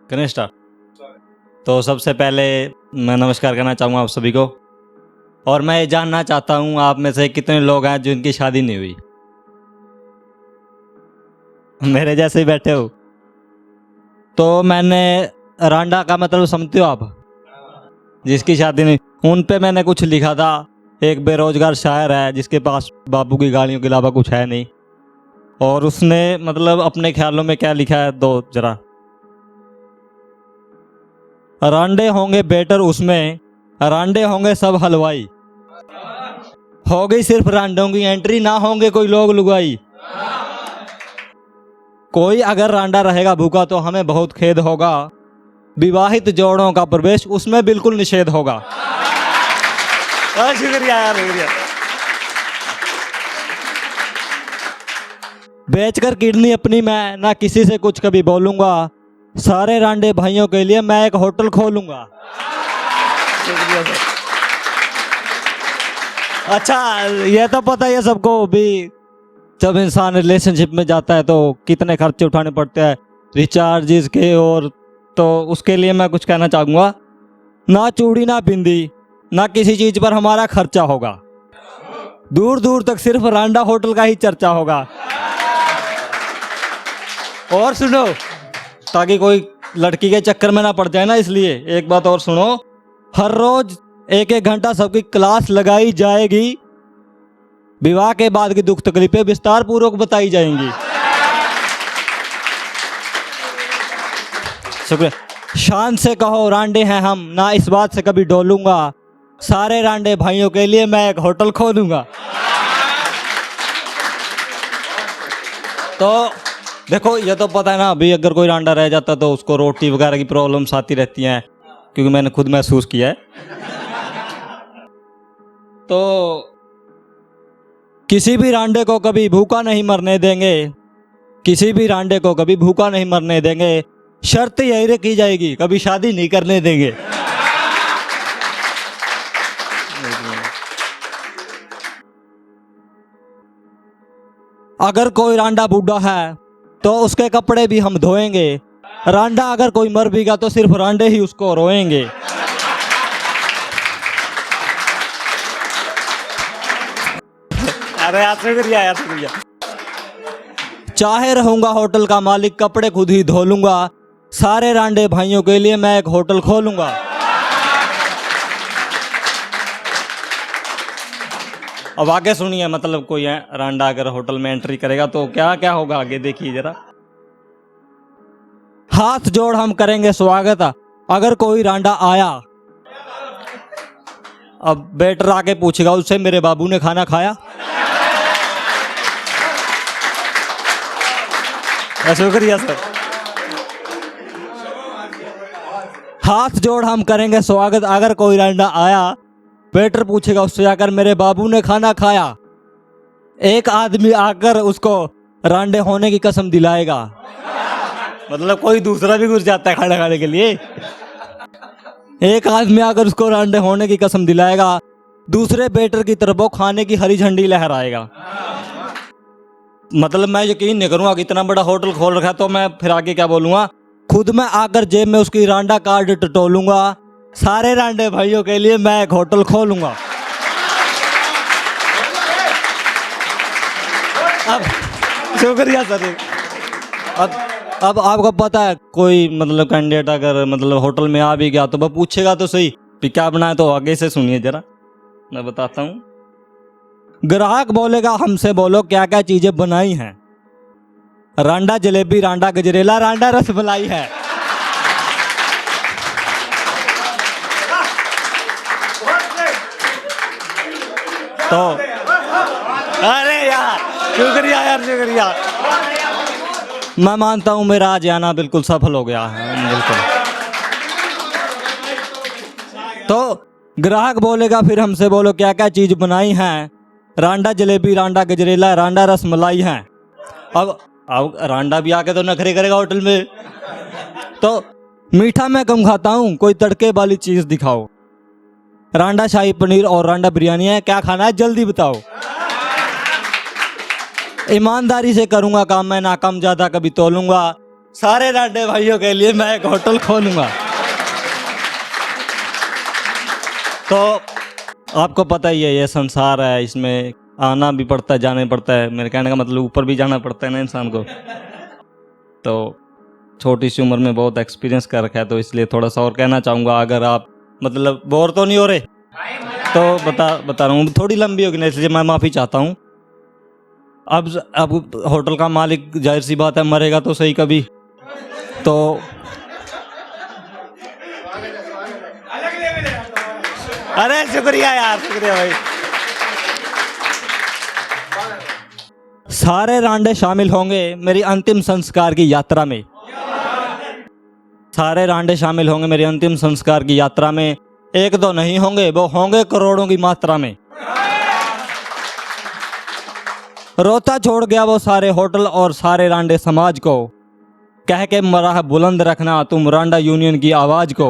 करें स्टार्ट। तो सबसे पहले मैं नमस्कार करना चाहूँगा आप सभी को, और मैं ये जानना चाहता हूँ आप में से कितने लोग हैं जिनकी शादी नहीं हुई। मेरे जैसे ही बैठे हो। तो मैंने रांडा का मतलब समझते हो आप, जिसकी शादी नहीं, उन पे मैंने कुछ लिखा था। एक बेरोजगार शायर है जिसके पास बाबू की गालियों के अलावा कुछ है नहीं, और उसने मतलब अपने ख्यालों में क्या लिखा है दो जरा। रांडे होंगे बेटर उसमें, रांडे होंगे सब हलवाई, हो गई सिर्फ रांडों की एंट्री, ना होंगे कोई लोग लुगाई। कोई अगर रांडा रहेगा भूखा तो हमें बहुत खेद होगा, विवाहित जोड़ों का प्रवेश उसमें बिल्कुल निषेध होगा। शुक्रिया यार, शुक्रिया। बेचकर किडनी अपनी मैं ना किसी से कुछ कभी बोलूंगा, सारे रांडे भाइयों के लिए मैं एक होटल खोलूंगा। शुक्रिया सर। अच्छा, ये तो पता है सबको भी, जब इंसान रिलेशनशिप में जाता है तो कितने खर्चे उठाने पड़ते हैं रिचार्जेस के, और तो उसके लिए मैं कुछ कहना चाहूँगा, ना चूड़ी ना बिंदी ना किसी चीज़ पर हमारा खर्चा होगा, दूर दूर तक सिर्फ रांडा होटल का ही चर्चा होगा। और सुनो, ताकि कोई लड़की के चक्कर में ना पड़ जाए ना, इसलिए एक बात और सुनो, हर रोज एक एक घंटा सबकी क्लास लगाई जाएगी, विवाह के बाद की दुख तकलीफें विस्तार पूर्वक बताई जाएंगी। शुक्रिया। शान से कहो रांडे हैं हम, ना इस बात से कभी डोलूंगा, सारे रांडे भाइयों के लिए मैं एक होटल खोलूंगा। तो देखो, ये तो पता है ना अभी, अगर कोई रांडा रह जाता तो उसको रोटी वगैरह की प्रॉब्लम्स आती रहती हैं, क्योंकि मैंने खुद महसूस किया है। तो किसी भी रांडे को कभी भूखा नहीं मरने देंगे, किसी भी रांडे को कभी भूखा नहीं मरने देंगे, शर्त यही रखी जाएगी कभी शादी नहीं करने देंगे। अगर कोई रांडा बूढ़ा है तो उसके कपड़े भी हम धोएंगे, रांडा अगर कोई मर भी गया तो सिर्फ रांडे ही उसको रोएंगे। अरे यार, शुक्रिया यार, शुक्रिया। चाहे रहूंगा होटल का मालिक, कपड़े खुद ही धो लूंगा, सारे रांडे भाइयों के लिए मैं एक होटल खोलूंगा। अब आगे सुनिए, मतलब कोई है रांडा अगर होटल में एंट्री करेगा तो क्या क्या होगा आगे देखिए जरा। हाथ जोड़ हम करेंगे स्वागत अगर कोई रांडा आया। अब बेटर आके पूछेगा उससे, मेरे बाबू ने खाना खाया? शुक्रिया सर। हाथ जोड़ हम करेंगे स्वागत अगर कोई रांडा आया, वेटर पूछेगा उससे आकर, मेरे बाबू ने खाना खाया? एक आदमी आकर उसको रांडे होने की कसम दिलाएगा, मतलब कोई दूसरा भी घुस जाता है खाना खाने के लिए। एक आदमी आकर उसको रांडे होने की कसम दिलाएगा, दूसरे बेटर की तरफ वो खाने की हरी झंडी लहराएगा। मतलब मैं यकीन नहीं करूंगा कि इतना बड़ा होटल खोल रखा है, तो मैं फिर आगे क्या बोलूंगा, खुद मैं आकर जेब में उसकी रांडा कार्ड टटोलूंगा, सारे रांडे भाइयों के लिए मैं एक होटल खोलूंगा। अब शुक्रिया सर। अब आपको पता है कोई मतलब कैंडिडेट अगर मतलब होटल में आ भी गया तो वह पूछेगा तो सही कि क्या बनाया, तो आगे से सुनिए जरा, मैं बताता हूँ। ग्राहक बोलेगा हमसे बोलो क्या क्या चीजें बनाई हैं, रांडा जलेबी, रांडा गजरेला, रांडा रसमलाई है। तो अरे यार, शुक्रिया यार, शुक्रिया। मैं मानता हूं मेरा आज आना बिल्कुल सफल हो गया है, बिल्कुल। तो ग्राहक बोलेगा फिर हमसे बोलो क्या क्या चीज बनाई हैं, रांडा जलेबी, रांडा गजरेला, रांडा रसमलाई है। अब रांडा भी आके तो नखरे करेगा होटल में। तो मीठा मैं कम खाता हूँ, कोई तड़के वाली चीज दिखाओ, रांडा शाही पनीर और रांडा बिरयानी है, क्या खाना है जल्दी बताओ। ईमानदारी से करूंगा काम, मैं नाकाम ज्यादा कभी तोलूंगा, सारे रांडे भाइयों के लिए मैं एक होटल खोलूंगा। तो आपको पता ही है ये संसार है, इसमें आना भी पड़ता है, जाना भी पड़ता है। मेरे कहने का मतलब ऊपर भी जाना पड़ता है ना इंसान को। तो छोटी सी उम्र में बहुत एक्सपीरियंस कर रखा है, तो इसलिए थोड़ा सा और कहना चाहूँगा। अगर आप मतलब बोर तो नहीं हो रहे तो बता रहा हूँ, थोड़ी लंबी होगी ना, इसलिए मैं माफ़ी चाहता हूँ। अब होटल का मालिक जाहिर सी बात है मरेगा तो सही कभी, तो अरे शुक्रिया यार, शुक्रिया भाई। सारे रांडे शामिल होंगे मेरी अंतिम संस्कार की यात्रा में। सारे रांडे शामिल होंगे मेरी अंतिम संस्कार की यात्रा में। एक दो नहीं होंगे, वो होंगे करोड़ों की मात्रा में। रोता छोड़ गया वो सारे होटल और सारे रांडे समाज को, कह के मरा है बुलंद रखना तुम रांडा यूनियन की आवाज को।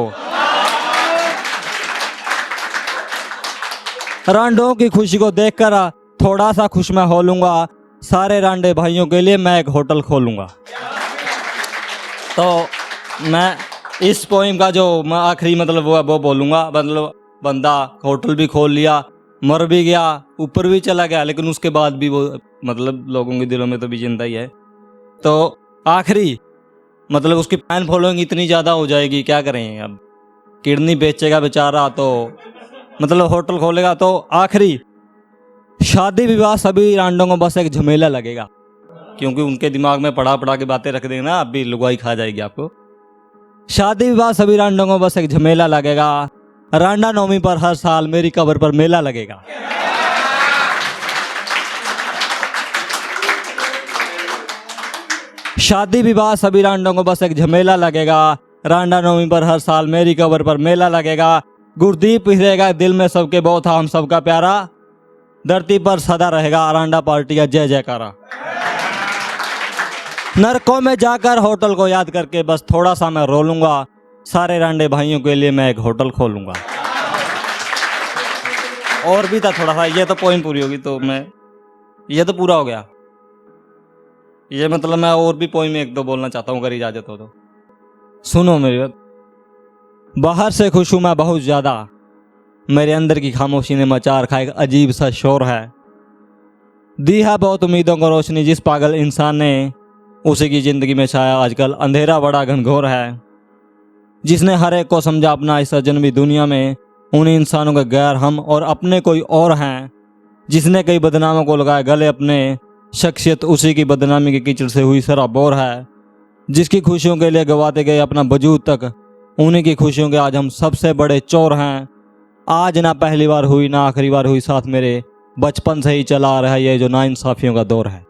रांडों की खुशी को देखकर थोड़ा सा खुश मैं हो लूंगा। सारे रांडे भाइयों के लिए मैं एक होटल खोलूंगा। तो मैं इस पोइम का जो मैं आखिरी मतलब वो बोलूंगा, मतलब बंदा होटल भी खोल लिया, मर भी गया, ऊपर भी चला गया, लेकिन उसके बाद भी वो मतलब लोगों के दिलों में तो भी जिंदा ही है। तो आखिरी मतलब उसकी फैन फॉलोइंग इतनी ज़्यादा हो जाएगी, क्या करें अब। किडनी बेचेगा बेचारा, तो मतलब होटल खोलेगा। तो आखिरी शादी विवाह सभी रांडों को बस एक झमेला लगेगा, क्योंकि उनके दिमाग में पढ़ा के बातें रख देंगे ना, अब भी लुगाई खा जाएगी आपको। शादी विवाह सभी रांडों को बस एक झमेला लगेगा। रांडा नवमी पर हर साल मेरी कब्र पर मेला लगेगा। शादी विवाह सभी रांडों को बस एक झमेला लगेगा। रांडा नवमी पर हर साल मेरी कब्र पर मेला लगेगा। गुरदीप रहेगा दिल में सबके, बहुत हम सबका प्यारा। धरती पर सदा रहेगा रांडा पार्टी का जय जयकारा। नरकों में जाकर होटल को याद करके बस थोड़ा सा मैं रो लूंगा। सारे रांडे भाइयों के लिए मैं एक होटल खोलूंगा। और भी था थोड़ा सा, ये तो पोइम पूरी होगी तो मैं, ये तो पूरा हो गया। ये मतलब मैं और भी पोइम एक दो बोलना चाहता हूँ, अगर इजाजत हो तो सुनो मेरी बात। बाहर से खुश हूं मैं बहुत ज्यादा, मेरे अंदर की खामोशी ने मचा रखा एक अजीब सा शोर है। दी है बहुत उम्मीदों को रोशनी जिस पागल इंसान ने, उसी की जिंदगी में छाया आजकल अंधेरा बड़ा घनघोर है। जिसने हर एक को समझा अपना इस अजनबी दुनिया में, उन इंसानों के गैर हम और अपने कोई और हैं। जिसने कई बदनामों को लगाया गले अपने, शख्सियत उसी की बदनामी के कीचड़ से हुई सराबोर है। जिसकी खुशियों के लिए गवाते गए अपना वजूद तक, उन्हीं की खुशियों के आज हम सबसे बड़े चोर हैं। आज ना पहली बार हुई ना आखिरी बार हुई साथ मेरे, बचपन से ही चला रहा है ये जो नाइंसाफियों का दौर है।